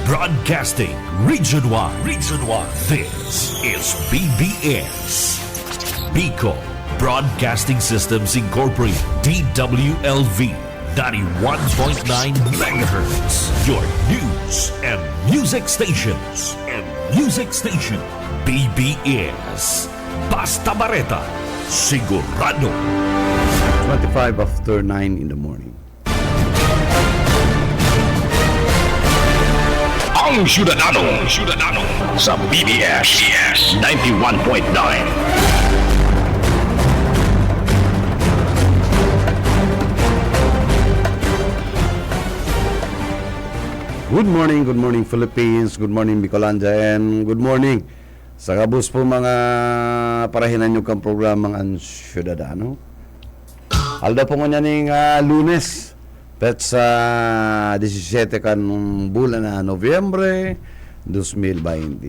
Broadcasting Region 1. Region 1. This is BBS. Bicol Broadcasting Systems Incorporated. DWLV. 91.9 megahertz. Your news and music stations. BBS. Basta Bareta. Sigurado. 25 after 9 in the morning. Ang Syudadano sa BBS 91.9. Good morning Philippines, good morning Bicolanja, and good morning sa kabus po mga parahinan nyo kang programang Ang Syudadano. Alda po nga ning Lunes, pet sa 17 kan bulan na Nobyembre 2025.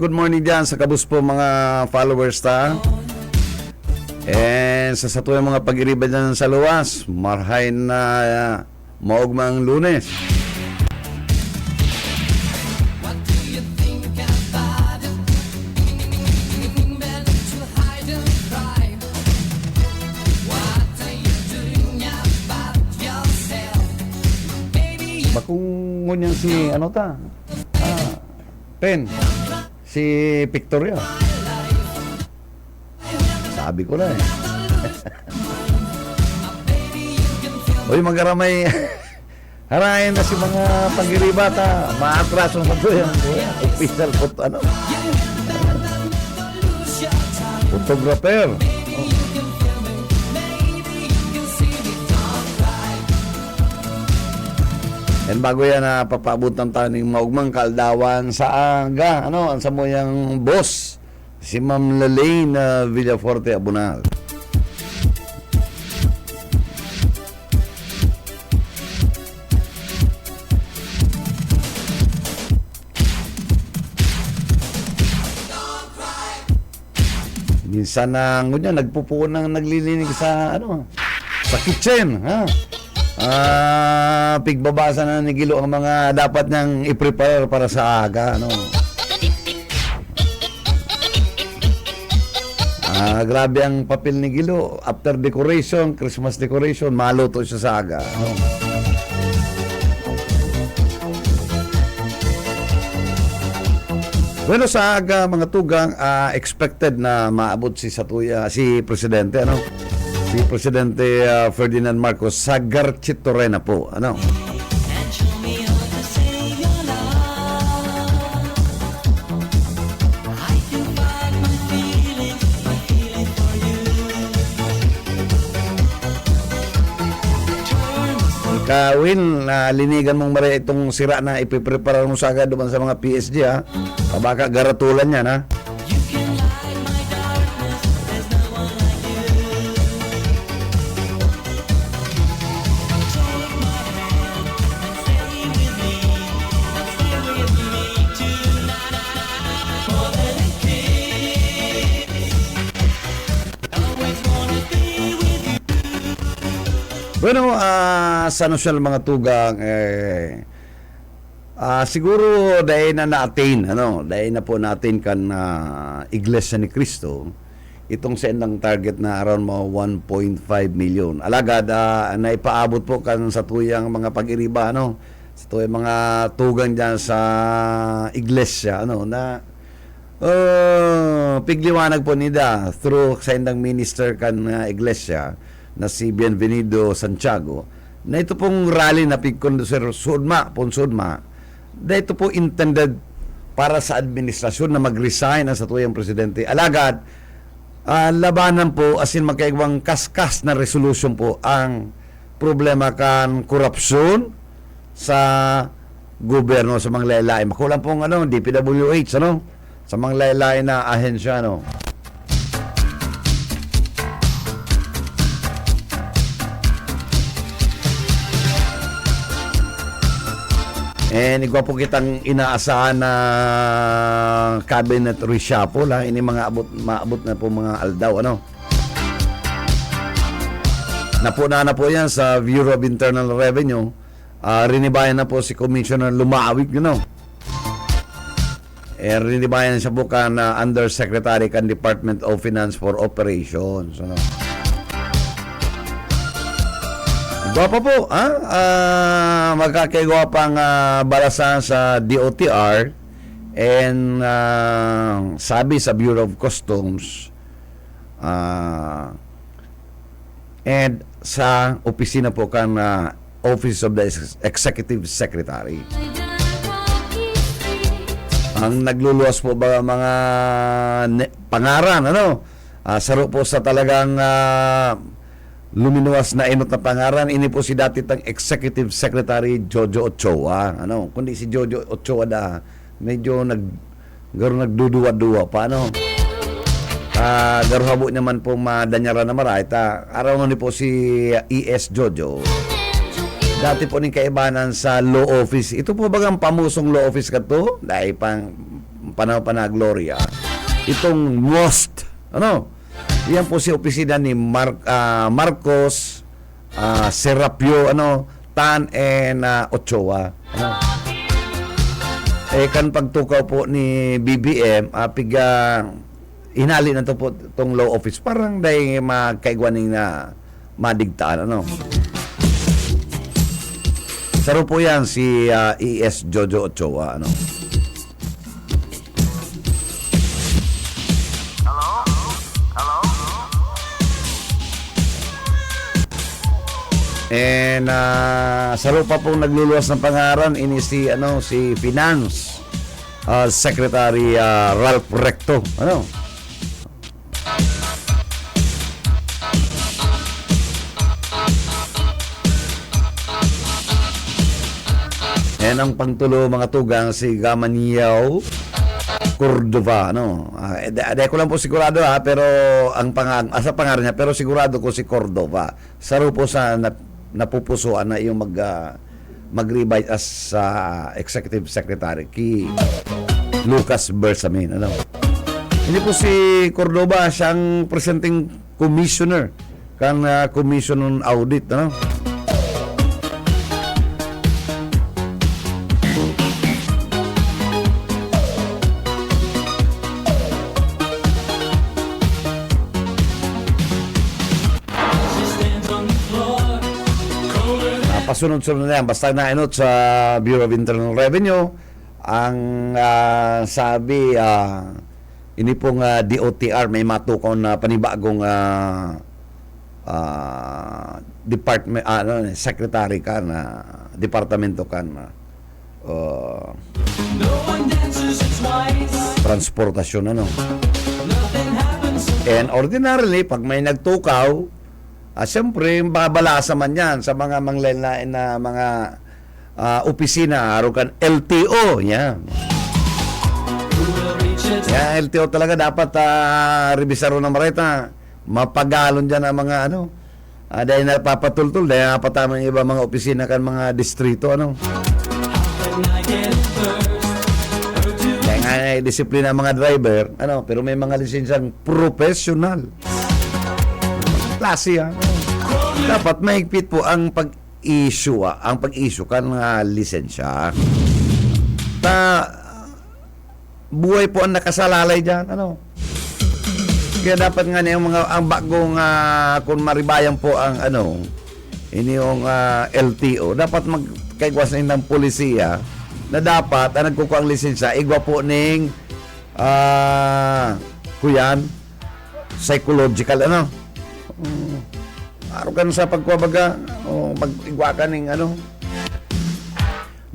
Good morning dyan sa kabus po mga followers ta. And sa satuyang mga pag-iriba dyan sa luwas, marhay na maugmang Lunes. Bakung ngunyan si ano ta? Pen. Si Victoria. Sabi ko na eh. Uy, magaramay. Harayin na si mga pag-iribata. Maatraso sa ito yan. Official photo, ano? Photographer. And bago yan na papabutan tayo ng maugmang kaldawan sa aga, ano, ang samoyang boss, si Ma'am Lalaine Villaforte Abunal. Minsan na ngunyan, nagpupuon ng naglilinig sa, ano, sa kitchen, ha? Pigbabasa na ni Gilo ang mga dapat niyang i-prepare para sa aga, ano. Grabe ang papel ni Gilo. After decoration, Christmas decoration, maluto siya sa aga, ano. Bueno, sa aga mga tugang, expected na maabot si Presidente, ano. Si Presidente Ferdinand Marcos sa Garchitoren na po, ano. Kawin, linigan mong mara itong sira na ipiprepara mo sa agad sa mga PSG, ha. Baka garatulan yan, ha. Bueno, sa nasyal mga tugang, siguro dahil na na-attain, ano, dahil na po natin kan Iglesia ni Cristo, itong sendang target na around mga 1.5 million. Alagad, na ipaabot po kan sa tuyang mga pag-iriba, ano, sa tuyang mga tugang dyan sa Iglesia, ano, na pigliwanag po nila through sendang minister kan Iglesia, na si Bienvenido Santiago, na ito pong rally na pagkondusir Sudma, na ito po intended para sa administrasyon na mag-resign ang satuyang presidente. Alagad, labanan po, asin magkaigwang kaskas na resolution po ang problema kan korupsyon sa gobyerno, sa mga laylain. Makulang pong DPWH, ano, sa mga laylain na ahensya, ano. And igwa po kitang inaasahan na cabinet reshuffle ha. Ini mga maabot na po mga aldaw ano. Napuna na po yan sa Bureau of Internal Revenue. Rinibayan na po si Commissioner Lumawig, you know. Rinibayan siya po kan Undersecretary kan Department of Finance for Operations. Ano. Gwapa po, magkakagawa pang balasan sa DOTR and sabi sa Bureau of Customs and sa opisina po kan Office of the Executive Secretary. Ang nagluluwas po ba mga pangaran, ano? Saro po sa talagang luminuwas na inot na pangaran, ini po si dati tang Executive Secretary Jojo Ochoa. Ano? Kundi si Jojo Ochoa da, medyo nagduduwa-duwa pa, ano? Garuhabo naman po madanyara na maray. Araw nga ni po si ES Jojo. Dati po ning kaibanan sa law office. Ito po bagang pamusong law office ka to? Dahil pang panahon pa na Gloria. Itong most, ano? Yan po si opisina ni Marcos, Serapio, ano, Tan and Ochoa. Ano? Kan pagtukaw po ni BBM, inali na to po itong law office. Parang dahil magkaigwaning na madigtaan, ano. Saro po yan si ES Jojo Ochoa, ano. And saro pa pong nagluluwas ng pangaran ini si Finance Secretary Ralph Recto, ano. And ang pangtulo mga tugang si Gamaniao Cordova, ano. Di ko lang po sigurado pero ang asa pangalan niya, pero sigurado ko si Cordova. Saro po sa napupusuan na yung mag-revise as Executive Secretary kay Lucas Bersamin, ano. Hindi po si Cordova siyang presenting commissioner kan Commission on Audit, ano. Pasunod-sunod na yan. Basta nainot sa Bureau of Internal Revenue, ang sabi, ini pong DOTR may matukaw na panibagong department, secretary ka na departamento ka na transportasyon, ano. And ordinarily, pag may nagtukaw, siyempre, babalasa man yan sa mga manglain na mga opisina, arukan LTO, yan. Yan, LTO talaga dapat revisaro ng marita. Mapagalon dyan ang mga dahil napapatultul, dahil napatama yung iba mga opisina kan mga distrito, ano. Kaya nga, disiplina ng mga driver, ano, pero may mga lisensyang professional. Klase, dapat mahigpit po ang pag-issue kan lisensya. Buhay po ang nakasalalay diyan, ano. Kaya dapat nga yung mga ang bagong kung maribayan po ang ini yung LTO, dapat magkaigwas ng polisiya na dapat ang nagkukuha ang lisensya igwa po ning kuyan psychological, ano. Arugan sa pagkuwabaga pag-igwa ka ng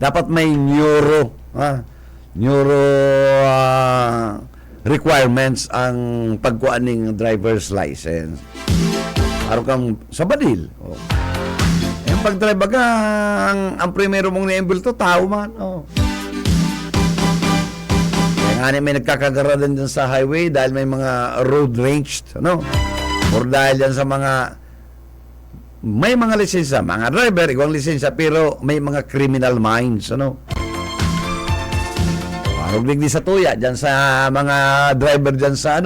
dapat may neuro requirements ang pagkuha ng driver's license. Arugan sa badil. Yung pag-drive baga ang primero mong na-embulto tao man. Kaya nga may nagkakagaradan dyan sa highway dahil may mga road ranged, ano. Or dahil yan sa may mga lisensya, mga driver, igwang lisensya, pero may mga criminal minds, ano. Ruglig di sa tuya, dyan sa mga driver dyan sa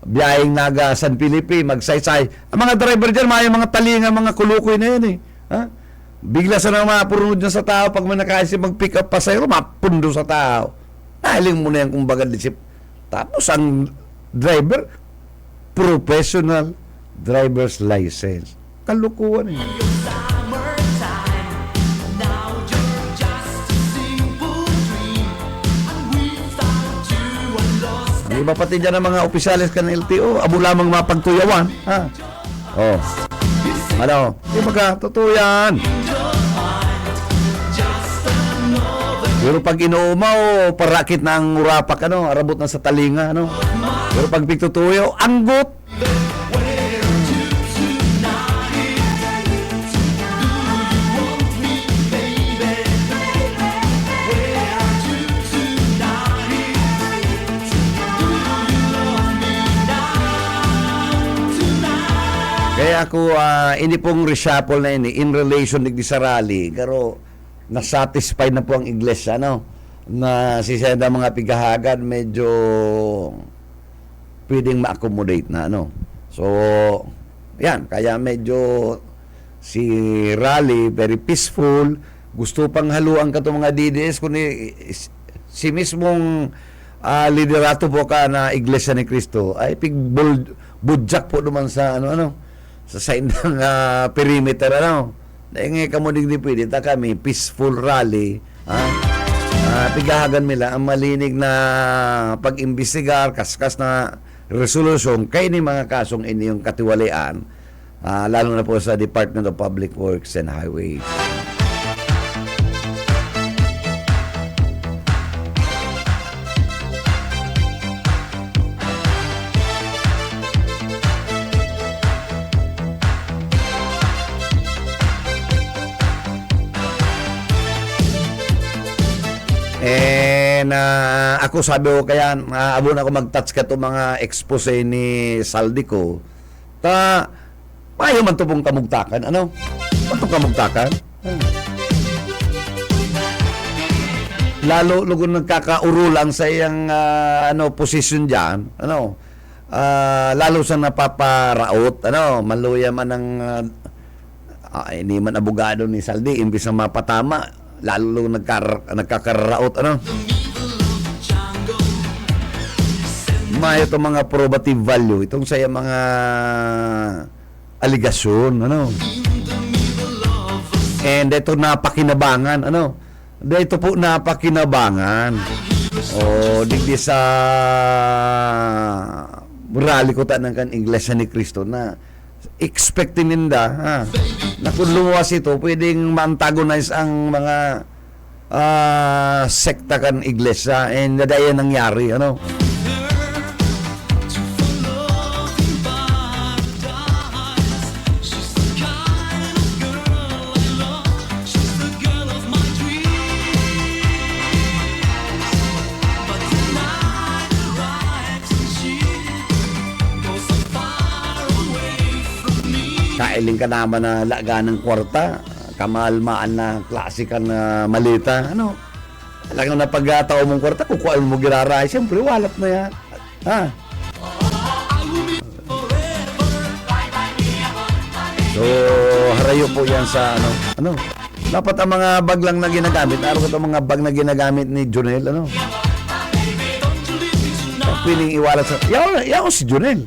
biyaheng Naga San Felipe, magsaysay. Ang mga driver dyan, may mga talinga, mga kulukoy na yan eh. Ha? Bigla sa na mapurunod dyan sa tao, pag may nakaisip mag-pick up pasayro, mapundo sa tao. Nahiling mo na yan kumbaga disip. Tapos ang driver, professional driver's license. Kalukuhan eh. Ang iba pati dyan ng mga opisyalis ka ng LTO, abo lamang mapagtuyawan. Ha? Oh. Ano? Di ba totoo yan? Pero pag inuumaw, parakit na ang urapak, arabot na sa talinga, Pero pag pigtutuyo, anggot. Kaya ako, ini pong reshuffle na ini, in relation di sa rally, pero na-satisfied na po ang iglesia, na sisenda mga pigahagan, medyo pwedeng ma-accommodate na, So, yan, kaya medyo si rally, very peaceful, gusto pang haluan ka itong mga DDS, kundi si mismong liderato po ka na Iglesia ni Cristo, ay pigbudjak po naman sa, sa side ng perimeter, Dahil nga kamudig di pwede, kami, peaceful rally, pigahagan nila ang malinig na pag-imbestigar, kaskas na resolusyon, kay ni mga kasong inyong katiwalian, lalo na po sa Department of Public Works and Highways. And ako sabi ko kaya abo na ako mag-touch ka to mga expose ni Saldico. Payo man to pong kamugtakan. Ano to kamugtakan? Lalo lugon nagkakaurulang sa iyang position diyan. Lalo sa napaparaot. Maluya man ang hindi man abogado ni Saldi imbis na mapatama. Lalo nagkakararaot, May itong mga probative value, itong saya mga aligasyon, And ito napakinabangan, Dito po napakinabangan. Digdi sa rally ko ng kan Iglesia ni Cristo na expecting ninda na kung lumuwas ito pwedeng ma-antagonize ang mga sekta kan iglesia and nadaya nangyari kailing ka naman na laga ng kwarta, kamalmaan na klasikan na malita, Talagang na pagkatao mong kwarta, kukuha mo giraray, siyempre walap na yan. So, harayo po yan sa dapat ang mga bag lang na ginagamit, araw ko itong mga bag na ginagamit ni Jonel, piling iwalat sa, yaw si Jonel.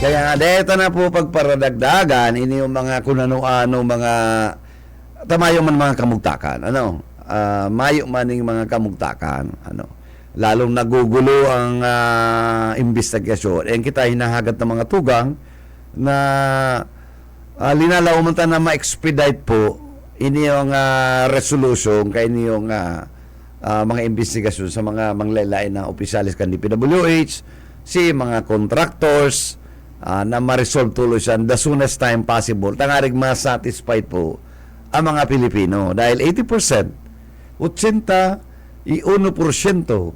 Kaya dito na po pagparadagdagan ini yung mga kunano-ano mga tamayo man mga kamugtakan mayo man yung mga kamugtakan lalong nagugulo ang investigasyon kita hinahagat ng mga tugang na linalaw man ta na ma-expedite po ini yung resolution kay ini yung mga investigasyon sa mga manglaylay na opisyalis kan DPWH si mga contractors na ma-resolve tuloy siya the soonest time possible. Tangarig ma-satisfied po ang mga Pilipino. Dahil 80%, 81%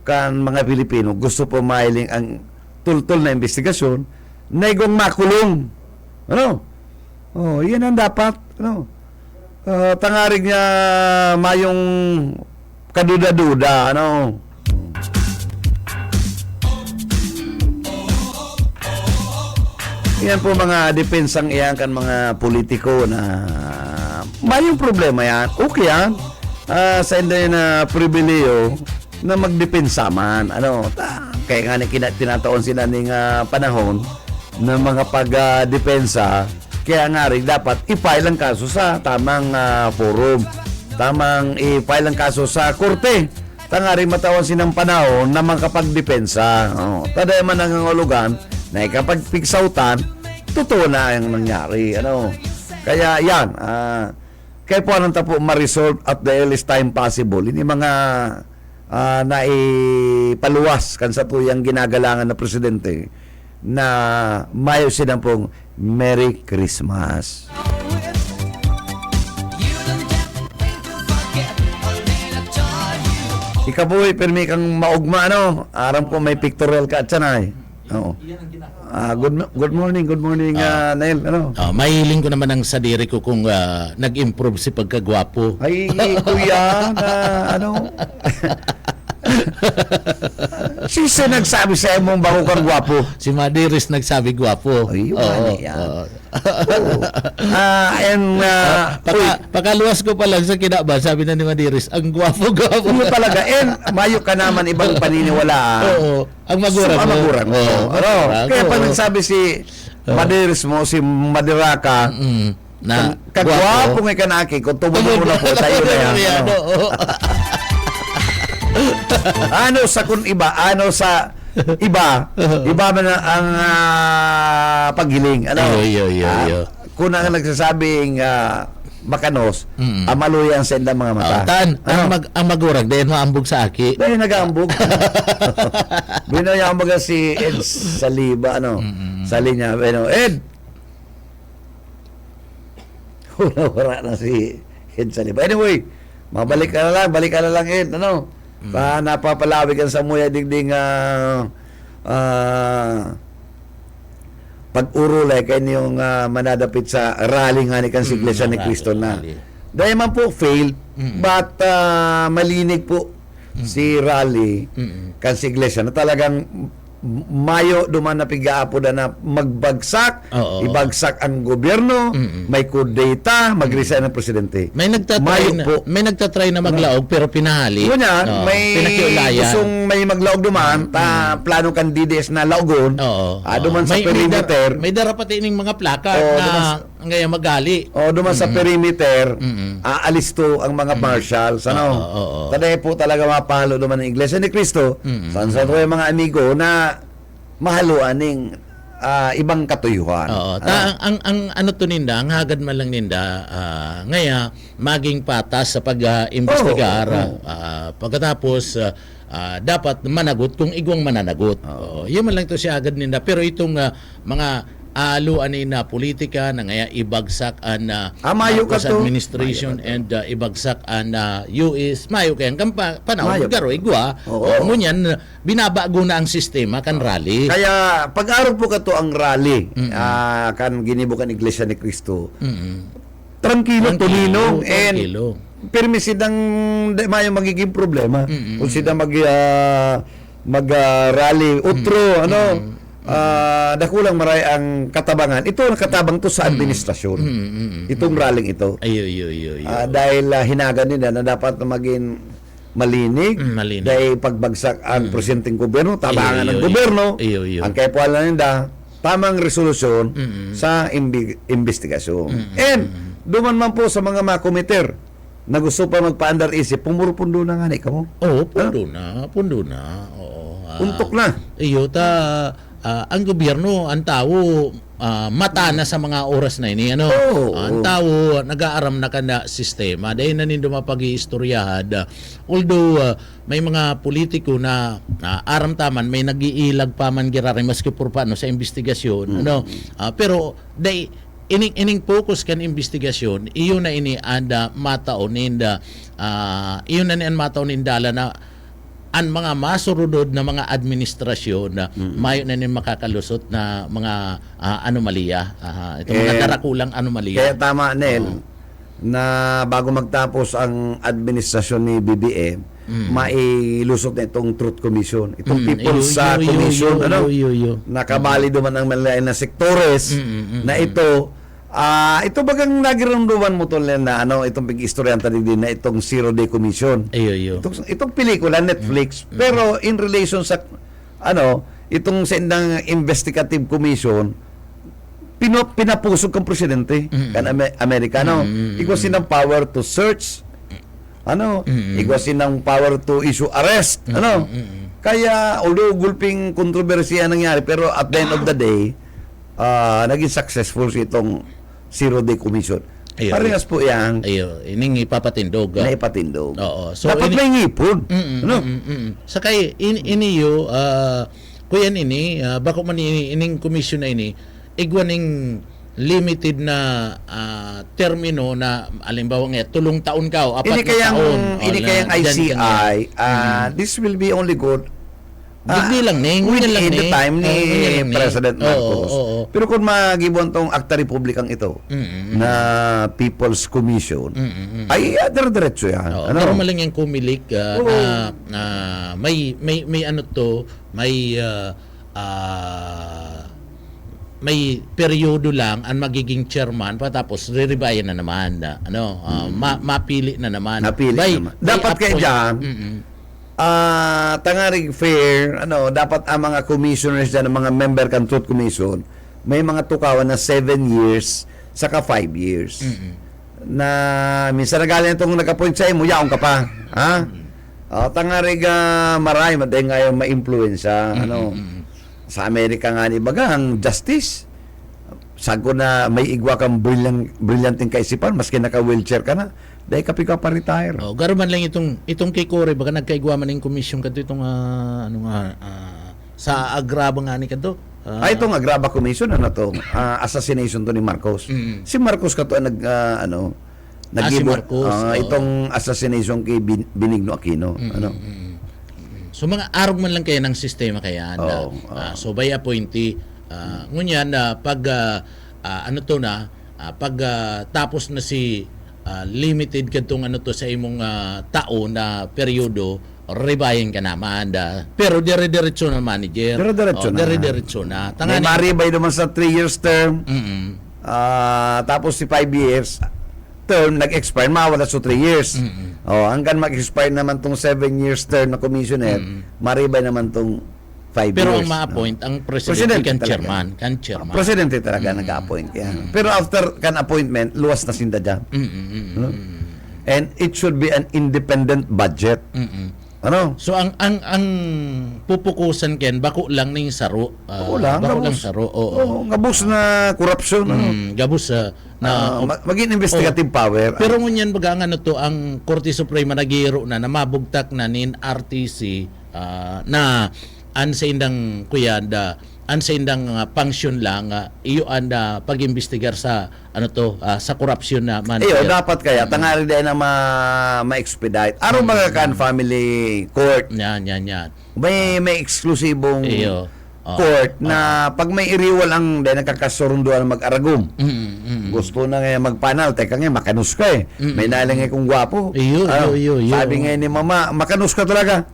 kan mga Pilipino gusto po mailing ang tultol na investigasyon naigong makulong. Ano? Oh, yan ang dapat. Ano? Tangarig niya mayong kaduda-duda. Ano? Yan po mga depensang iyan kan mga politiko na mayong problema yan. Okay yan. Sa hindi na pribileyo na magdepensa man. Ano, kaya nga tinataon sila ng panahon ng mga pagdepensa. Kaya nga rin dapat i-file ang kaso sa tamang forum. Tamang i-file ang kaso sa korte. Tanga rin matawan sinang panahon na makapagdepensa. Taday man ang ulugan na kapag pigsautan, totoo na ang nangyari. Ano? Kaya yan, kaya po anong tapo ma-resolve at the earliest time possible. Hindi mga naipaluwas kan sa tuyang ginagalangan na presidente na mayo silang pong Merry Christmas. Ikaboy, permi kang maugma, ano? Aram ko may pictorial ka at sanay. Oo. Good morning, Neil. Ano? Mahiling ko naman ang sadiri ko kung nag-improve si pagkagwapo. Ay, kuya, ano? Sisa nagsabi sa mong bako kang gwapo. Si Madiris nagsabi gwapo. Ay, yan. Pakaluwas ko pa lang sa kinaba, sabi na ni Madiris, ang gwapo-gwapo. Ano talaga? Mayo ka naman ibang paniniwalaan. Oo. Ang magurang mo. Ang magurang mo. Ano? Kaya pag nagsabi si Madiris mo, si Madiraka, na kagwapo nga kanaki, kung tumulo na po, tayo na yan. Ano sa kun iba, ano sa iba man ang paghiling. Ano? Kung ang nagsasabing makanos, amaluyan sa indang mga mata. Ang magurag, dahil maambog sa aki. Dahil nag-aambog. Binayang baga si Ed Saliba, ano? Sali niya, Ed! Wala na si Ed Saliba. Anyway, balik ka na lang, Ed, ano? Napapalawig ang sa muya digding pag-urulay kayo niyong manadapit sa rally nga ni kan si Iglesia ni Cristo na. Dahil man po failed, but malinig po si rally kan si Iglesia na talagang mayo duman na pigaapo na magbagsak, ibagsak ang gobyerno, may kudeta, mag-resign ang presidente. May nagtatry na maglaog pero pinahali. Kunya, may gustong may maglaog duman, plano kan DDS na laogon. Duman sa perimeter. May darapati ning mga plaka na ngayon magali. Duman sa perimeter, aalis to ang mga marshals. Ano? Taday po talaga mapalo duman ng Iglesia ni Cristo. Sa yung mga amigo na mahaluan ng ibang katuyuhan. Ang ano to ninda, ang hagad man lang ninda, ngaya maging patas sa pag-imbestigar. Pagkatapos dapat managot kung igwang mananagot. Yun man lang to siya agad ninda. Pero itong mga aluan na politika na ngaya ibagsak ang Marcos administration and ibagsak ang US mayo kayang panahon garo igwa ngunyan binabago na ang sistema kan rally. Kaya pag-araw po kato ang rally kan ginibukan Iglesia ni Cristo. Tranquilo, tulinong, and pirmi sidang mayo magiging problema kung sida mag-rally utro, ano, dakulang maray ang katabangan. Ito ang katabang to sa administrasyon. Itong rallying ito. Dahil hinagan nila na dapat na maging malinig. Dahil pagbagsak ang presidenteng gobyerno, tabangan ng gobyerno, ang kaya po alam nila, tamang resolusyon sa investigasyon. And duman man po sa mga makomiter na gusto pa magpa-under isip, pumurupundo na nga ni kamo. Pundo na. Untok na. Ang gobyerno, ang tao, mata na sa mga oras na ini. Ang tao, nag-aaram na ka na sistema. Dahil na nindo mapag-iistoryahan. Although, may mga politiko na aram taman, may nag-iilag pa man girari maski por paano sa investigasyon. Pero, ining focus kan investigasyon, iyon na ini anda mataon ninda, iyon na ni ang mataon nindala na ang mga masurudod na mga administrasyon na mayo na nin makakalusot na mga anomalya, itong mga darakulang Kaya anomalya. tama, Nel, na bago magtapos ang administrasyon ni BBM, mailusot na itong Truth Commission. Itong People's Commission, nakabali duman ang malayan na sektores na ito. Ito bagang nagiramduman mo tol na itong pag-istoryanta din na itong Zero Day Commission. Itong pelikula Netflix, pero in relation sa itong sendang investigative commission, pinapusog kang presidente kan Amerikano. Ikaw sinang power to search, ikaw sinang power to issue arrest, Kaya although gulping kontrobersiya nangyari, pero at the end of the day, naging successful si itong Zero Day Commission. Parehas po yan Ining ipapatindog. na ipatindog. Oo. So, Dapat may ngipon. Sakay iniyo kuyan ini bako man ining commission na ini igwaning limited na termino na alimbawa nga tulong taon ka o 4 Ini na taon. kayang ICI, this will be only good Hindi lang ning within lang the time ni President Marcos. Pero kung magibon tong Acta Republicang ito na People's Commission, ay dire-diretso yan. Pero malang yung kumilik na may ano to, may peryodo lang ang magiging chairman patapos re-rebayan na naman mapili na naman. Dapat kayo dyan, tangarig fair, dapat ang mga commissioners dyan, ang mga member kan Truth Commission, may mga tukawan na 7 years saka 5 years. Na minsan nagaling itong nag-appoint sa imo, yaong ka pa. Tangarig marami, maday nga yung ma-influensya. Sa Amerika nga ni bagang justice. Sago na may igwa kang brillianting kaisipan, maski naka-wheelchair ka na, dahil kapag ka pa-retire. Garo man lang itong kay Cory, baka nagkaigwa man yung commission kadto itong sa agraba nga ni kadto. Itong agraba commission, assassination to ni Marcos. Si Marcos kato si Marcos, itong assassination kay Benigno Aquino. So mga arog man lang kaya ng sistema kaya so by appointee ngunyan pag pag tapos na si limited kadtong sa imong taon na peryodo rebayan ka naman pero dire-diretso na manager dire-diretso na May maribay naman sa 3 years term tapos si 5 years term nag-expire, mawala sa 3 years. Hanggang mag-expire naman tong 7 years term na commissioner, maribay naman tong 5 years. Pero ang ma-appoint, ang presidente kan chairman. Presidente talaga nag-appoint yan. Pero after kan appointment, luwas na sinda dyan. And it should be an independent budget. So ang pupukusan ken bako lang ning saro. Bako lang saro. Gabos na corruption. Gabos na maging investigative power. Pero ngunyan baga nga to ang Korte Suprema nagiro na mabugtak na nin RTC na an sa indang kuyanda an sa indang function lang iyo anda pag-imbestigar sa sa korupsyon na man. Dapat kaya tangari din na ma-expedite. Araw mga kan family court. Yan. May eksklusibong court na pag may iriwal ang nagkakasurunduan mag-aragom. Gusto na nga magpanal, teka nga makanus ka may nalang kung gwapo. Sabi nga ni mama, makanus ka talaga.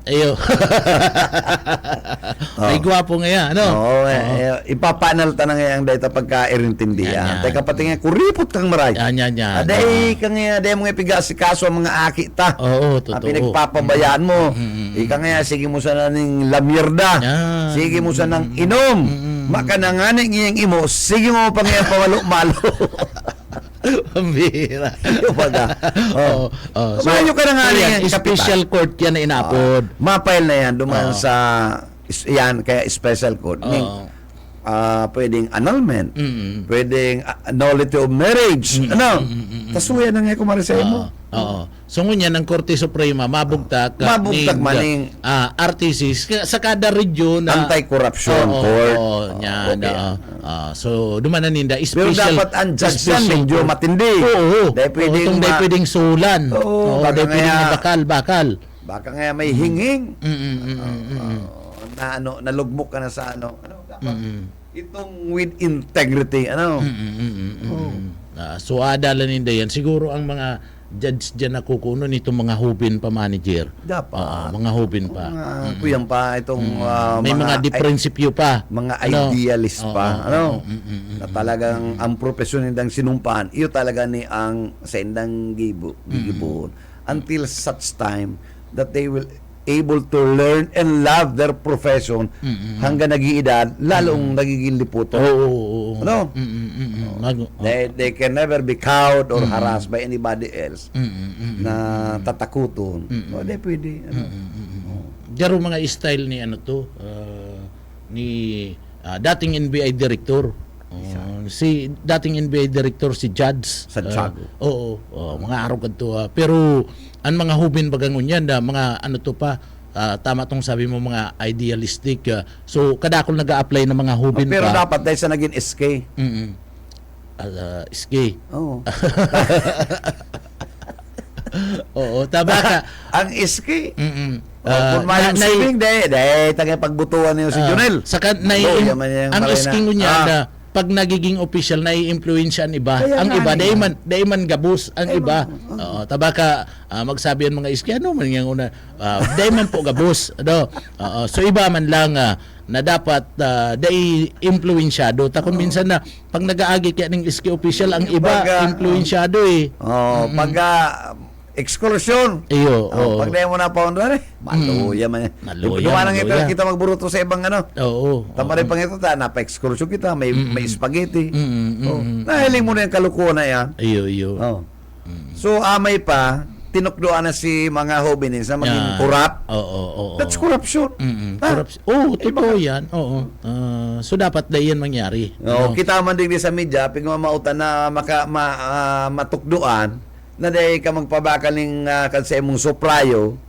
May gwapo nga yan, ipapanal ta na nga ang data pagka-irintindihan. Teka pati nga kuripot kang maray. Aday ka nga, aday mo nga pigasi kaso ang mga aki ta. Totoo. Pinagpapabayaan mo. Ika nga, sige mo sa ng lamierda. Sige mo sa ng inom. Makananganing iyang imo, sige mo pang iyang pamalo-malo. Pambira. So, mayo ka na nga yan. Special court yan na inaapod. Mapile na yan, dumaan sa yan, kaya special court. Pwedeng annulment, pwedeng nullity of marriage. Tasuya na nga kumari sa imo. So ngunyan ang Korte Suprema mabugtak maning RTC sa kada region anti-corruption court. So dumanan ninda pero special. Pero dapat ang judge yan medyo matindi. Dahil pwedeng sulan. Dahil pwedeng bakal. Baka nga may hinging. Mm. Na ano, nalugmok ka na sa ano. Dapat itong with integrity, So adala ninda yan. Siguro ang mga judge dyan na kukuno nitong mga hubin pa manager. Dapat. Mga hubin pa. Kuyan pa itong May mga prinsipyo pa. mga Ano? idealist pa, Mm. na talagang ang profesyon nindang sinumpahan, iyo talaga ni ang sa indang gigibon until such time that they will able to learn and love their profession hanggang nag-iedad, lalong nagiging liputo. Oo. Ano? They can never be cowed or harassed by anybody else na tatakuton. Hindi pwede. Daro mga style ni ni dating NBI director. Si dating NBI director si Judge Santiago. Mga araw kadto. Pero ang mga hubin bagangon yan mga pa tama tong sabi mo mga idealistic. So kadakol nag-a-apply ng mga hubin Pero pa. dapat dahil sa naging SK. Ski. Oo. Tama ka. Ang SK. Kung Na- mayroong swimming, dahil tagay pagbutuan niyo si Junel. Saka Yaman niya yung ang marina. isking niya na pag nagiging official na i-influensya ang iba. Kaya Ang nga iba niya. dahil man gabus ang iba. Tabaka magsabi ang mga iski ano man yang una dahil man po gabus. So iba man lang na dapat dahil influensyado. Kung minsan na pag nag-aagi kaya ng iski official ang iba influensyado eh. Pagka excursion. Iyo. Pag dahil mo na pa maluya man. Maluya, Dumanang ito, maluya. kita magburuto sa ibang ano. Oo. Tama rin pang ito, napa-excursion kita, may spaghetti. Nahiling mo na yung kalukuhan na yan. Iyo. So, amay pa, tinukdoan na si mga hobbinists na maging corrupt. Oo. That's corruption. Corruption. Totoo yan. Oo. So dapat na yan mangyari. Kita man din sa media, pag mamautan na matukdoan, na dahil ka magpabakaling kansa imong suprayo.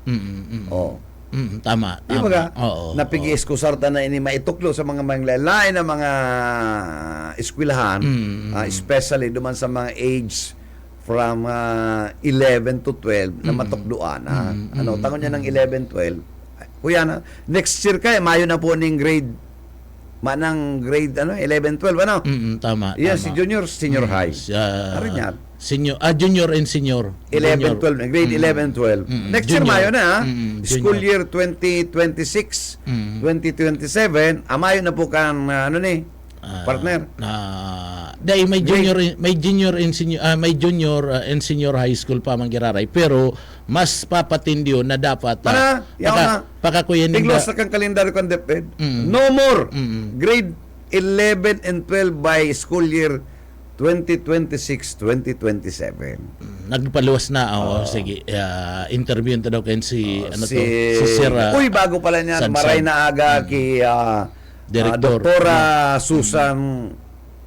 Tama. Di ba ka? Oo. Napigis ko sarta na ini maituklo sa mga manglalain na mga eskwelahan, especially duman sa mga age from 11 to 12 na matukduan. Tangon niya ng 11, 12. Kuya na, next year kay Mayo na po ning grade 11, 12, Tama. Yes, si senior high. Ano yan? Junior and senior. 11, 12, grade 11, 12. Next year, Junior. Mayo na, school Junior. year 2026, 2027, Mayo na po kang, partner. Dahil may junior and senior high school pa manggiraray pero mas papatindiyo na dapat pakakuyan Tiglos na kang kalendaryo kang DepEd. No more grade 11 and 12 by school year 2026-2027. Nagpaluwas na sige interview to daw kayo si Sir Uy, bago pala niyan, Sansan. maray na aga kay Director. Doktora Susan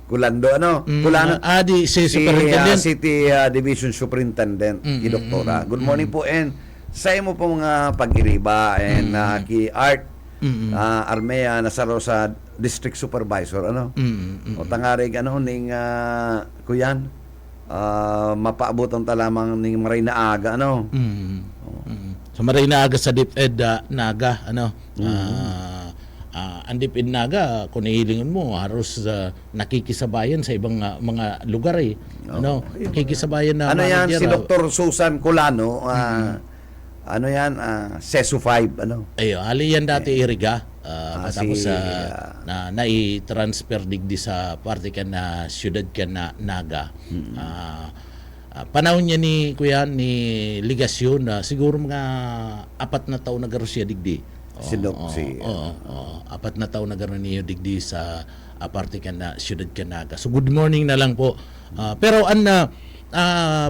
Culando, Culano? si Superintendent. City Division Superintendent, ki Doktora. Good morning po, and sa imo po mga pag-iriba, and ki Art Armea nasaro sa District Supervisor, o tangarig, ning kuyan, mapaabot ang talamang ning maray na aga, So maray na aga sa DepEd Naga, ang DepEd Naga, kung nahilingan mo, haros nakikisabayan sa ibang mga lugar nakikisabayan na yan, manager, si Dr. Susan Culano, CESU 5, ali yan dati iriga. Tapos si, na nai-transfer digdi sa parte ka na siyudad ka na Naga. Panahon niya ni Kuya ni Ligasyon siguro mga 4 na taon na garo siya digdi. Si Doc, 4 na taon na garo niya digdi sa parte ka na siyudad ka Naga. So good morning na lang po. Pero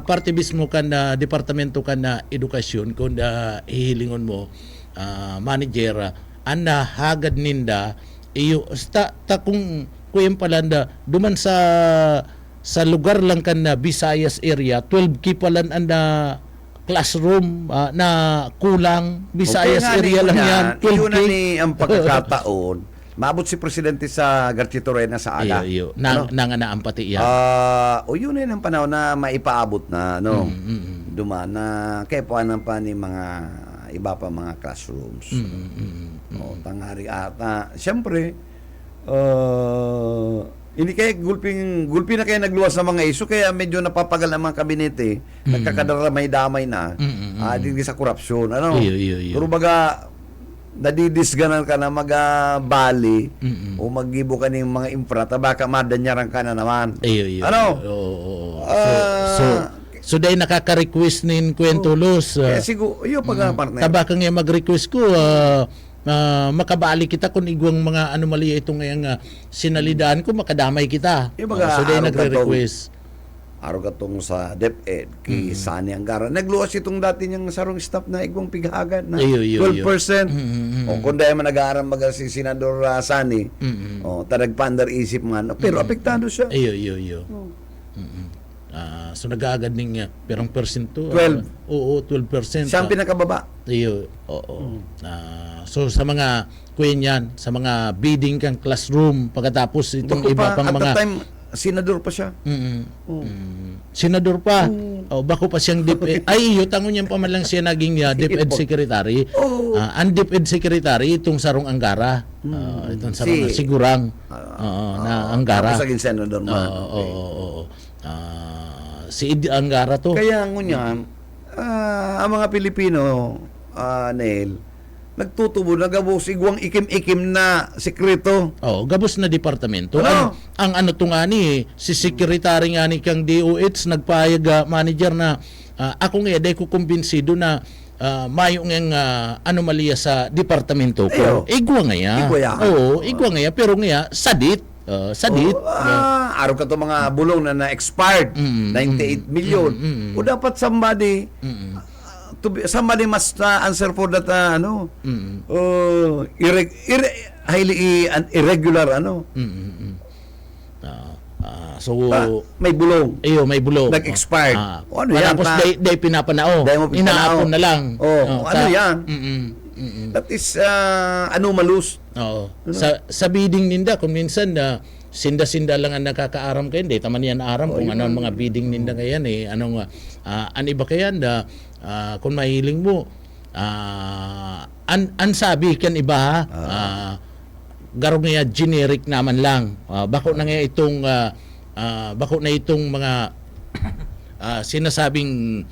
parte mismo ka na departamento ka na edukasyon kung hihilingon mo manager hagad ninda iyo kung kuyen palanda duman sa lugar lang kan na Visayas area 12 kipalan anda classroom na kulang Visayas area lang yan 12 yun na ni ang pagkakataon maabot si presidente sa Garchitorena sa aga nanganaan pati yan yun na ang panahon na maipaabot na duman na kaya po pa ni mga iba pa mga classrooms. Tangari ata. Siyempre, hindi kaya gulpi na kaya nagluwas sa mga iso, kaya medyo napapagal ang mga kabinete, nagkakadarama-damay na, hindi sa korupsyon. Ano? Iyo. Pero baga, nadidisganan ka na mag-bali o mag-gibo ka ng mga infra, baka madanyaran ka na naman. Iyo. Ano? Oo. So dahil nakaka-request nin kwentulos. Kaya siguro, yun partner. Tabaka nga mag-request ko, makabali kita kung igwang mga anomalya itong ngayang sinalidaan ko, makadamay kita. Yung mga So dahil nagre-request. Araw ka tong sa DepEd, kay Sani Angara. Nagluwas itong dati niyang sarong staff na igwang pighagan na Iyo. 12%. O kung dahil man nag-aaral si Senador Sani, taragpandar isip man. Pero apektado siya. Iyo. So nag-aagad ning perang persinto. 12. Oo, 12%. Siya ang pinakababa. Iyo. Oo. So sa mga queen yan, sa mga bidding kang classroom, pagkatapos itong Bako iba pa, pang at mga that time, senador pa siya. senador pa. Bako pa siyang iyo tangon niyan pa man lang siya naging DepEd secretary. Ang DepEd secretary itong Sarong Angara. Itong Sarong Sigurang na Angara. Tapos naging senador man. Si Id Angara to. Kaya ngunyan, ang mga Pilipino, Neil, nagtutubo, nagabos igwang ikim-ikim na sekreto. Gabos na departamento. Ano? Ang ano to nga ni, si secretary nga ni kang DOH, nagpayag manager na ako nga, day ko kumbinsido na mayong ang anomalya sa departamento ko. Igwa nga ya. Igwa nga ya. Pero nga, sadit. Araw ka to mga bulong na na-expired, 98 million. O dapat somebody somebody must answer for that highly irregular so may bulong. May bulong. Nag-expired. Ano yan? Tapos day pinapanao. Inaapon na lang. Ano yan? That is anomalous. Sa bidding ninda kung minsan sinda-sinda lang ang nakakaaram kayo, hindi taman yan aram kung ano ang mga bidding ninda ngayon an iba kayan kung mahiling mo an sabi kan iba garo nga generic naman lang bako na nga itong mga sinasabing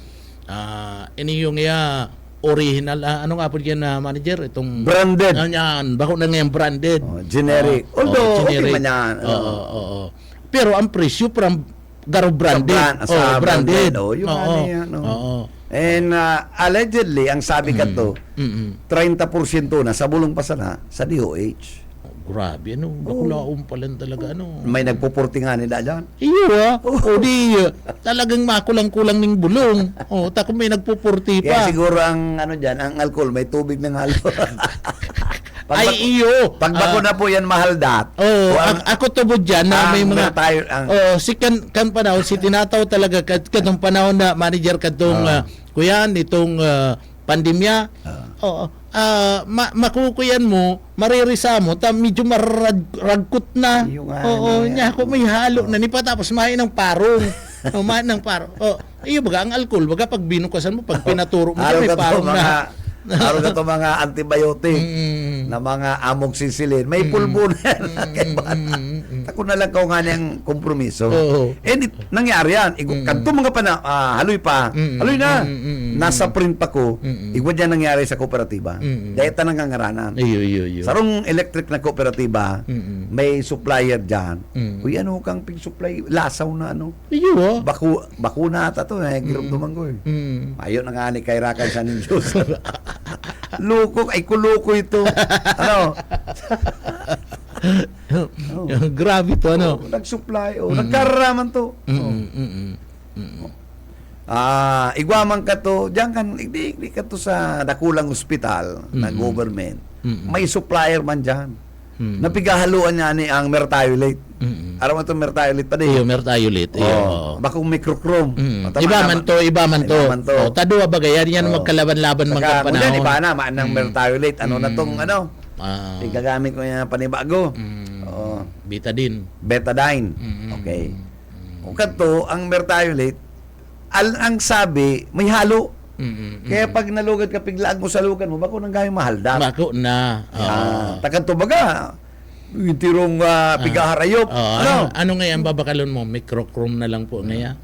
iniyong nga original ano nga po yan manager itong branded bako na nga yung branded generic although generic. okay man yan pero ang presyo parang garo branded branded and allegedly ang sabi ka to 30% na sa bulong pasana sa DOH. Grabe, bakulaong pala talaga, May nagpupurti nga nila dyan. Iyo, talagang makulang-kulang ng bulong. Tako may nagpupurti pa. Kaya siguro ang, dyan, ang alcohol, may tubig ng halo. Iyo. Pagbako na po yan, mahal dat. Ako tubod dyan na may mga, si kan panahon, si tinataw talaga, katong panahon na manager katong, kuyan, itong pandemya, makukuyan mo, maririsa mo, medyo maragkot na. Niya ako may halo na nipa tapos mahin ng parong. Mahin ng parong. Iyo baga ang alcohol, baga pag binukasan mo, pag pinaturo mo, may parong na. Araw na ito mga antibiotic na mga amoxicillin. May pulbo na yan. Ako na lang kung nga niyang kompromiso. And nangyari yan. Kanto mga haloy pa. Haloy na. Nasa print pa ko. Igwa dyan nangyari sa kooperatiba. Dahil tanang ngangaranan. Sarong electric na kooperatiba, may supplier dyan. Uy, kang pig-supply? Lasaw na Iyo. Bakuna ata to. Girumduman ko Ayaw na nga ni kay Rakan sa ninjos. Luko, ay kuluko ito. Grabe to, nag-supply, nagkararaman to. Igwaman ka to, diyan kan, di ka to sa dakulang ospital na government. May supplier man dyan. Napigahaluan niya ni ang mertiolate. Araw mo itong mertiolate pa din. Mertiolate. Bakong microchrome. Iba man to. Tadua bagay yan magkalaban-laban mga panahon. Iba na, maanang mertiolate. Na tong igagamit ko yan panibago. Betadine. Okay. O kanto, ang mertiolate, ang sabi, may halo. Kaya pag nalugad ka, piglaan mo sa lugan mo, bako nang gayong mahal da. Mako na. Takan to baga, yung tirong pigaharayop. Ano nga ang babakalon mo? Microchrome na lang po ngaya.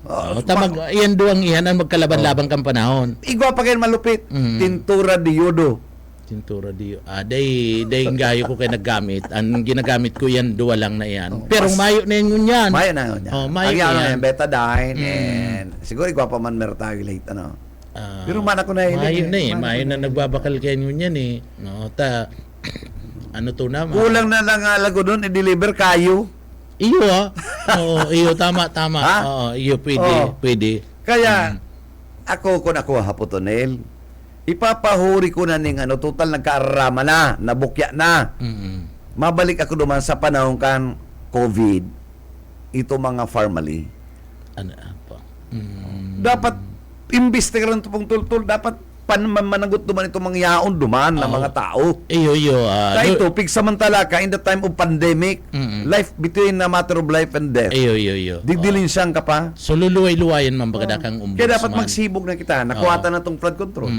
Tamag, Iyan duang iyan ang magkalaban-labang kang panahon. igwa pa kayo malupit. Tintura de yodo. Tintura diyo. Day gayo ko kay naggamit. Ang ginagamit ko yan, duwa lang na yan. Pero mayo na yun yan. Mayo na yun. Mayo na yan. Betadine, and siguro igwa pa man mertagulate, pero man ako na Mayo na eh. Mayo na nagbabakal kayo yun yan eh. No, ano to na? Kulang na lang lago doon, i-deliver kayo. Iyo Oo, iyo, tama. Ha? Oo, iyo, pwede. Kaya, ako kung ako haputonel, ipapahuri ko na ning total nagkaarama na, nabukya na. Mabalik ako duman sa panahon kan COVID, ito mga formally. Ano pa? Dapat imbestigaran ito pong tultul, dapat managot duman itong mga yaon duman na mga tao. Iyo. Kahit ito, samantala ka in the time of pandemic, life between a matter of life and death. Iyo. Digdilin siyang ka pa. So luluway-luwayan man baga kang ombudsman. Kaya dapat magsibog na kita, nakuhatan na itong flood control.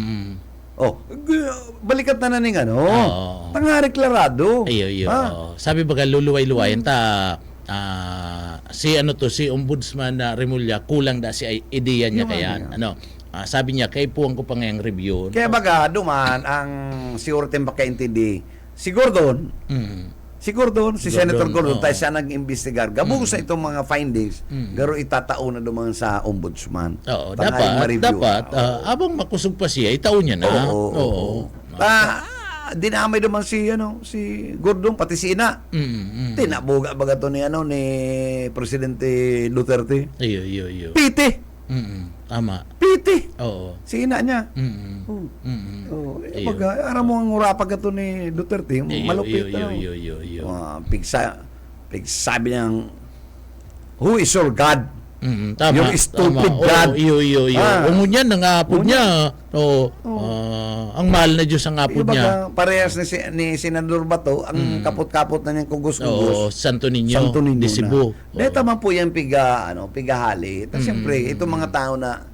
Balikat na ning tangarik klarado. Iyo. Sabi baga luluway-luwayan si ombudsman na Remulla kulang da si ideya niya kayan. Sabi niya kay puwang ko pa ngayong review. Kaya baga duman ang siguro tayong makaintindi. Siguro doon, si Senator Gordon, tayo siya nag-imbestigar. Gabong sa itong mga findings, garo itatao na duman sa ombudsman. Oo, dapat abang makusog pa siya, itaon niya na. Oo. Dinamay naman si Gordon pati si Ina. Tinabuga baga to ni Presidente Duterte. Iyo. Piti. Tama. Piti. Oo. Si Ina niya. Baga aram mo ang urapag to ni Duterte, malupit. Iyo. Sabi niyang, who is your God? Tama. Yung stupid God. Iyo. Umunyan ng apod niya. Ang mahal na Diyos ang apod niya. Parehas ni Senador Bato, ang kapot-kapot na niyang kugos-kugos. Santo Niño de Cebu. Dahil tama po yung pigahali. At siyempre, itong mga tao na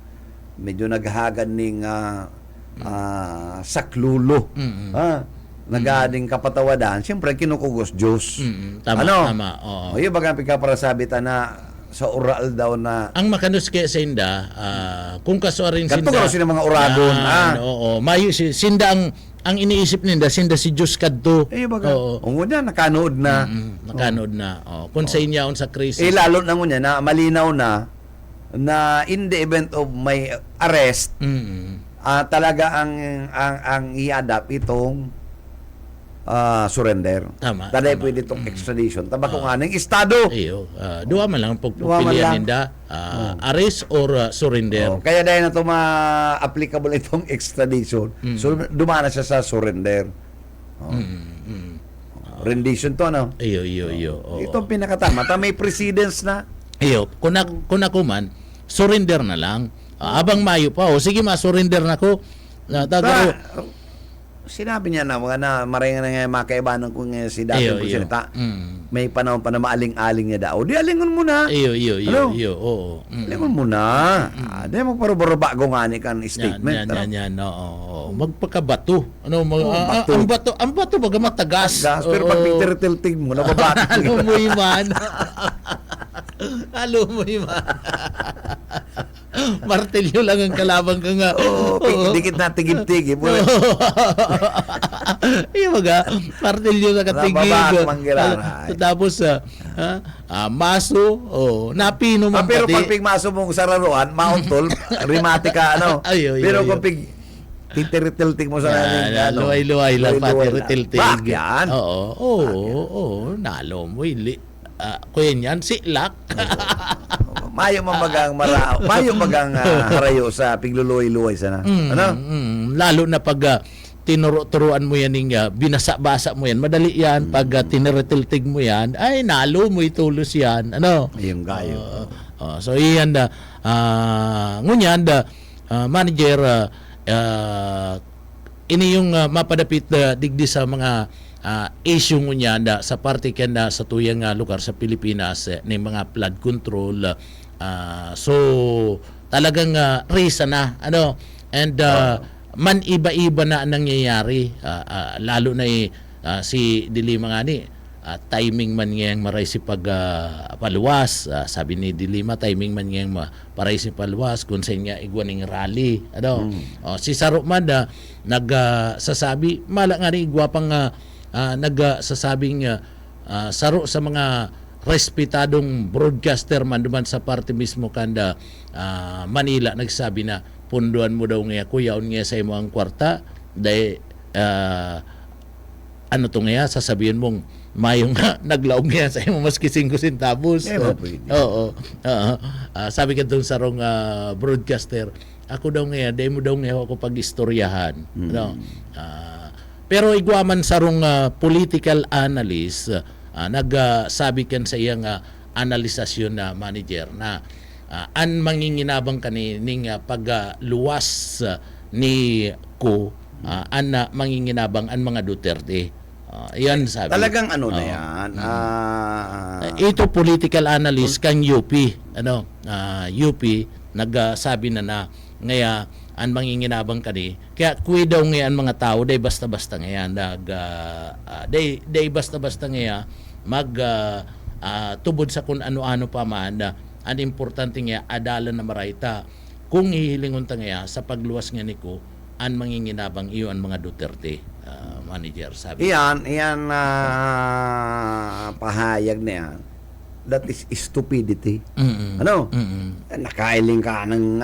medyo naghagad ning saklulo. Nagading kapatawadan, siyempre kinukugos Diyos. Tama. Yung bagang pigkaparasabitan na sa oral daw na ang makanus kaya sa inda kung kasuarin kanto sinda ka sila mga oragon mayo sinda ang iniisip ninda sinda si Diyos kadto ngunya nakanood na kung sa inyaon sa crisis lalo na ngunya na malinaw na in the event of may arrest talaga ang i-adapt itong surrender. Tama. Taday pwede itong extradition. Tama kung anong estado. Iyo. Duwa man lang pagpupilian ninda. Arrest or surrender. Kaya dahil na ito ma-applicable itong extradition. So, dumana siya sa surrender. Rendition to, Iyo. Itong pinakatama. May precedence na. Iyo. Kung ako man, surrender na lang. Abang mayo pa. Sige, ma-surrender na ko. Sinabi niya na maraming na nga makaibanan ko nga si dating presidenta. May panahon pa na maaling-aling niya daw. Di alingon mo na. Iyo. Alingon mo na. Di magparubaro bago nga ni kan statement. Yan. Magpakabato. Ang bato baga matagas. Pero pag pagtiritiltig mo, nababato. Halo mo man. Martilyo lang ang kalabang ka nga. Dikit na tigib-tigib. Martilyo na katigib. Tapos, maso, napino man pero pag pigmaso mong sararuan, mauntol, rimati ka, Pero kung titiritiltig mo sa luway-luway lang patiritiltig. Bak yan. Oo, nalo mo, kuya niyan, silak. Mayo magang harayo sa pigluluoy-luoy sana. Lalo na pag tinuruan mo yan binasa-basa mo yan, madali yan. Pag tiniritiltig mo yan, ay nalo mo itulos yan. Yung gayo. So iyan ngunyan manager ini yung mapadapit digdi sa mga issue niya sa parte kanda sa tuyang lugar sa Pilipinas ni mga flood control. So talagang risa na And man iba-iba na ang nangyayari, lalo na si Dilima nga ni, timing man ngayang maray si paluwas. Sabi ni Dilima, timing man ngayang maray si paluwas kung sa niya igwaning rally. Si Saro man nagsasabi, mala nga rin igwa pang nagsasabing Saro sa mga respetadong broadcaster man duman sa parte mismo kanda Manila, nagsabi na punduan mo daw nga kuyaon nga sa imo ang kwarta dahil ano to nga sasabihin mong mayong naglaog nga sa imo maski 5 centavos. Oo. Sabi ka doon sa rong broadcaster, ako daw nga dahil mo daw nga ako pag-istoryahan. No? Pero igwaman sa rong political analyst, nagsabi kan sa iyang analisasyon na manager na an manginginabang kanining pagluwas ni ko an manginginabang an mga Duterte. Yan sabi. Talagang ano na yan. Ito political analyst kang UP, UP nagsabi na ngaya an manginginabang kani kaya kuwi daw ngayon mga tao day basta-basta ngayon day basta-basta ngayon tubod sa kung ano-ano pa man ang importante nga adalan na marayta kung hihilingon ta ngayon sa pagluwas nga niko an manginginabang iyo ang mga Duterte. Manager sabi Iyan pahayag na yan, that is stupidity. Nakailing ka ng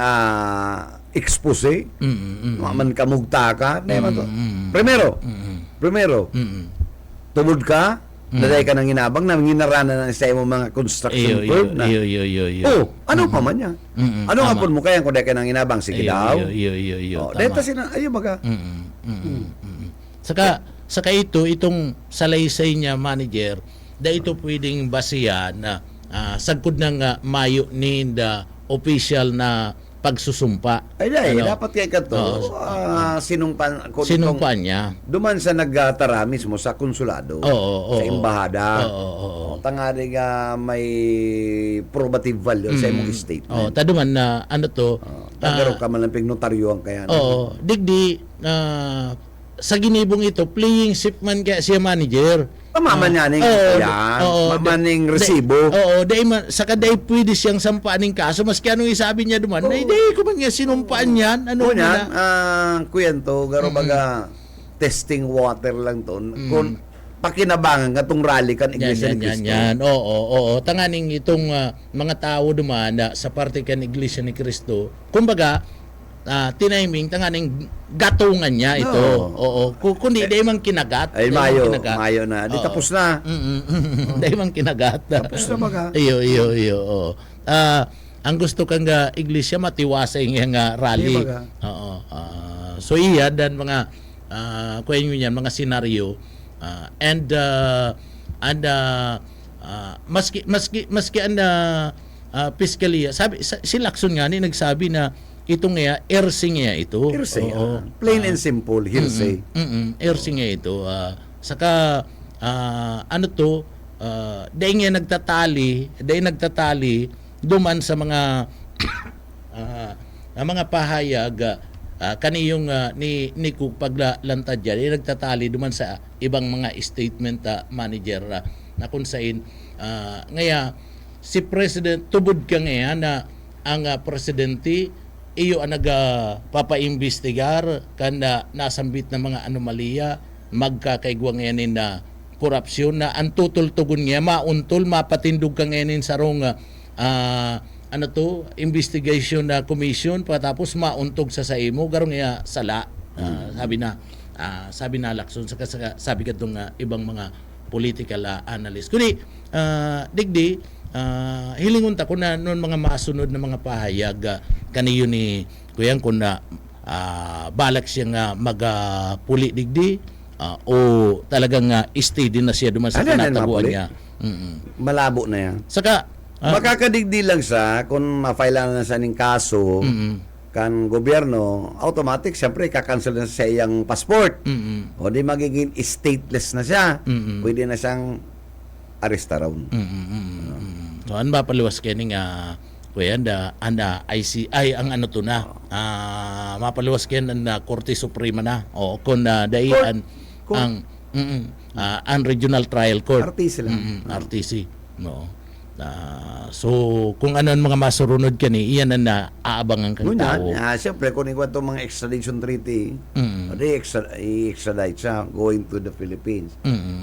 expose, man kamugta ka, primero, tubod ka, naday ka ng inabang na ginarana ng sa imo mga construction firm na. Ano pa man yan? Ano nga po mo kaya kung dahi ka ng inabang? Sige daw. Dito sila, ayo baga. Saka itong salaysay niya, manager, da ito pwedeng basihan na sagkod ng mayo ni the official na pagsusumpa. Ay, dapat kaya ka to, sinumpan niya. Duman sa nagtarami mo sa konsulado, sa embahada. Tangari nga may probative value sa imong statement. Taduman na ano to. Tagaro ka man lang pignotaryo ang kaya. Digdi, sa ginibong ito, playing ship man kaya siya manager. Mamaning mamaning resibo. Saka day pwede siyang sampaaning kaso maski anong isabi niya duman. Day ko man nga sinumpaan yan. Ano yan? Kuyan to, garo baga testing water lang to. Kung pakinabangan nga tong rally kan Iglesia ni Cristo. Yan. Tanganing itong mga tao duman sa parte kan Iglesia ni Cristo. Kumbaga, tiniming tanganing gatungan niya ito. Kundi day man kinagat. Ay mayo na. Di tapos na. Day man kinagat. Tapos na baga. Iyo. Ang gusto kang iglesia matiwasay nga rally. So iya dan mga kuyen niyan mga senaryo and maski piskalya sabi si Lacson nga ni nagsabi na itong nga hearsay nga ito. Hearsay. Plain and simple, hearsay. Hearsay nga ito. Saka ano to, dahil nga nagtatali duman sa mga mga pahayag kaniyong ni Cook paglantad dyan, nagtatali duman sa ibang mga statement manager na kung saan ngaya si President tubod ka ngayon na ang presidente iyo ang nagpapaimbestigar kanda nasambit ng mga anomalya magkakaigwa ngayon na korupsyon na ang tutultugon niya mauntol mapatindog ka ngayon sa rong investigation na commission patapos mauntog sa imo garong nga sala sabi na Lacson sabi ka itong ibang mga political analyst kundi digdi hilingon ta ko na noon mga masunod na mga pahayag kaniyo ni kuyang kun na balak siya nga magpuli digdi o talagang steady na siya duman sa kinataguan niya. Malabo na yan. Saka makakadigdi lang sa kung ma-file na sa ning kaso kan gobyerno, automatic siyempre kakancel na sa iyang passport. O di magiging stateless na siya. Pwede na siyang arrest around. So, ano ba paluwas kaya kuya anda ICI ang ano to na mapaluwas kayan ang Korte Suprema na o kun daian Court. ang Regional Trial Court RTC lang. RTC no. So kung ano ang mga masurunod kani iyan na aabangan kang tao. Siyempre, kung ikaw itong mga extradition treaty, i-extradite siya going to the Philippines.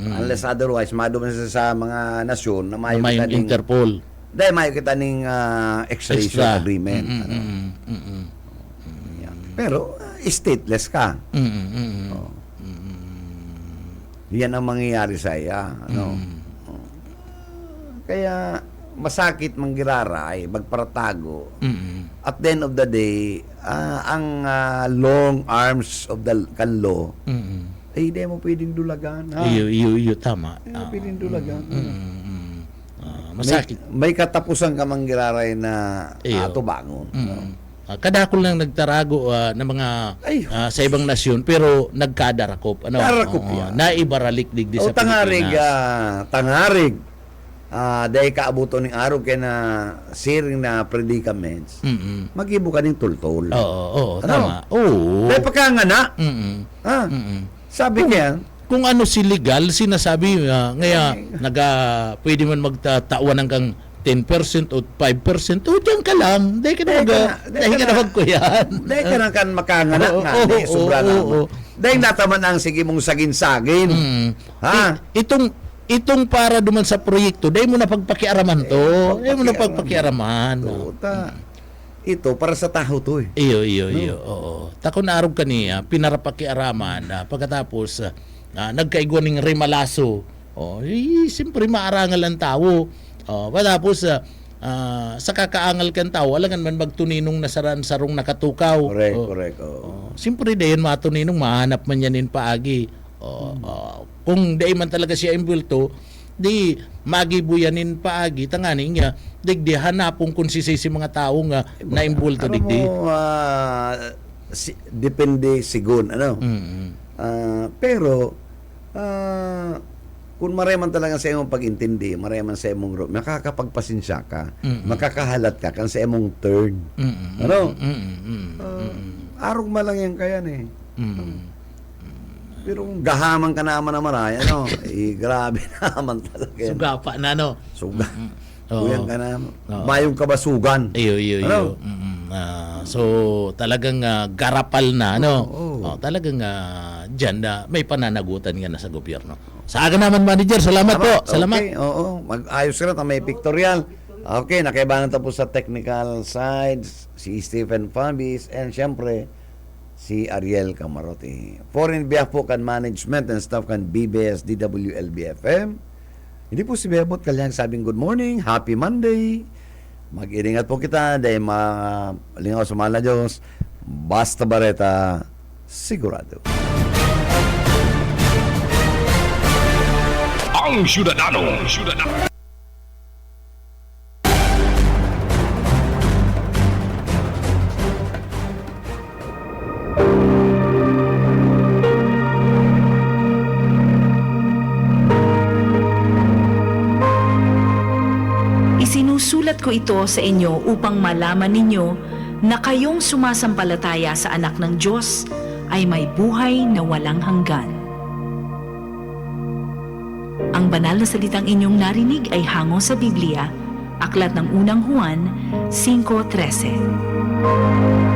Unless otherwise, maduman siya sa mga nasyon na May kita ning Interpol. dahil may kita ning extradition Extra. agreement. Yan. Pero, stateless ka. Yan ang mangyayari sa iya. Ano? Kaya masakit manggiraray, magparatago. At the end of the day, ang long arms of the kanlo, ay hindi mo pwedeng dulagan. Ha? Iyo tama. Hindi mo pwedeng dulagan. Masakit. May katapusan ka manggiraray na Iyo. tubangon. Kadakol lang nagtarago ng mga Ay. sa ibang nasyon pero nagkadarakop ano Darakop yan. naibaralik digdi O sa tangarig, Pilipinas. tangarig. Dahil kaabuto ng araw kaya na sharing na predicaments, mag-ibo ka ng tultol. Oo, Ano? tama. Oo. Dahil pagka nga na, ha? Sabi niya, Kung ano si legal sinasabi pwede man magtatawan ng kang 10% o 5% o diyan ka lang dahil ka na magkuyan. dahil ka na kan makangana Oo, nga, oo, dahil sobra oo, na. oo. Dahil nataman ang sige mong sagin-sagin. Ha? Itong para duman sa proyekto, dahil mo na pagpakiaraman to. Dahil mo na pagpakiaraman. Tuta. Ito, para sa tao to eh. Iyo. Oo. Tako na arog kaniya, pinarapakiaraman, pagkatapos nagkaigwan ng rimalaso. Siyempre maarangal ang tao. Pagkatapos sa kakaangal kang tao, alangan man magtuninong sarong nakatukaw. Correct. Siyempre dayon matuninong mahanap man yanin paagi. Kung dayon man talaga siya imbulto, di magibuyanin paagi tangani nga digdi hanapon kung si mga tao nga naimbulto Ano digdi. mo, depende sigun, ano? Pero, kung mareman talaga sa imong pag-intindi, mareman sa imong makakapagpasensya ka, makakahalat ka kan sa imong turn. Ano? Arog malang yan kaya eh. Pero kung gahaman ka naman ano, grabe naman talaga yan. Sugapa na no. Suga. Oo. Kuyan ka na. Mayong kabasugan. Iyo. Ano? So talagang garapal na no. Oo. Talagang diyan may pananagutan nga na sa gobyerno. Sa akin naman manager, salamat po. Salamat. Okay, oo. Mag-ayos ka na, may pictorial. Okay, nakaibanan tapos sa technical sides, si Stephen Fabis, and syempre, si Ariel Camarote. Foreign behalf po kan management and staff kan BBS DWLB-FM. Hindi po si Bebot Kalyang sabing good morning, happy Monday. Mag-iringat po kita dahil malingaw sa mahal na Diyos. Basta Bareta, sigurado. Ang Syudadano. Isinusulat ko ito sa inyo upang malaman ninyo na kayong sumasampalataya sa anak ng Diyos ay may buhay na walang hanggan. Ang banal na salitang inyong narinig ay hango sa Biblia, Aklat ng Unang Juan 5:13.